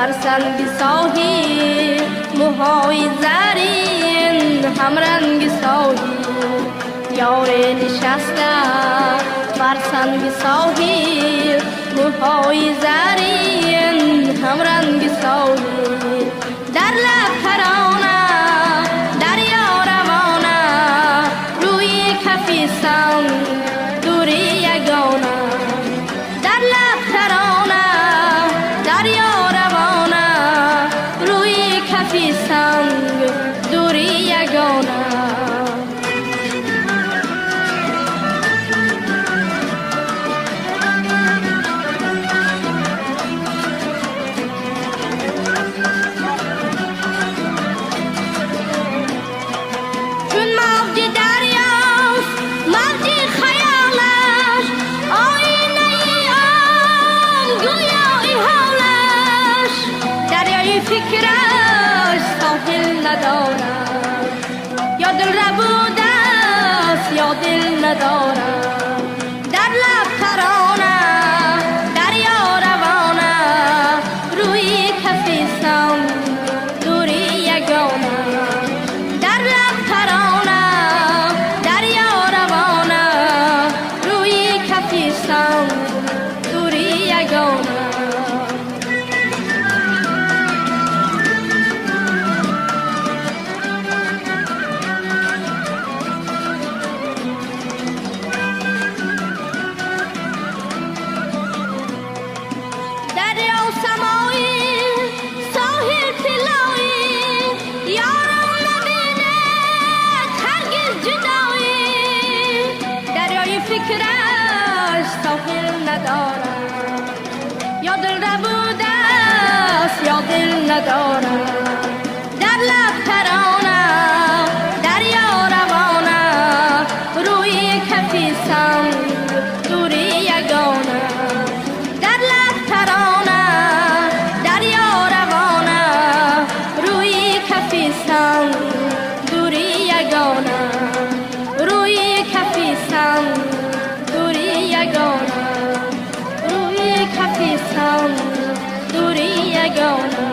بر سنگ ساحل، موهای زرین همرنگ ساحل. یار نشسته بر سنگ ساحل، موهای زرین همرنگ ساحل. در لب ترانه دریا روانه، روی کفی سنگ دوری یگانه. در لب ترانه دریا روانه، روی کفی سنگ دوری یگانه. فکرش ساحل ندارد، یا دل ربود است یا دل ندارد. در لب ترانه دریا روانه، روی کفی سنگ دوری یگانه. در لب ترانه دریا روانه، روی کفی سنگ دوری یگانه. فکرش ساحل ندارد، یا دل ربود است یا دل ندارد. در لب ترانه دریا روانه، روی کفی سنگ دوری یگانه. در لب ترانه دریا روانه، روی کفی سنگ دوری یگانه. روی کفی سنگ دوری یگانه، روی کفی سنگ دوری یگانه،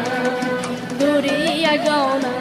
دوری یگانه.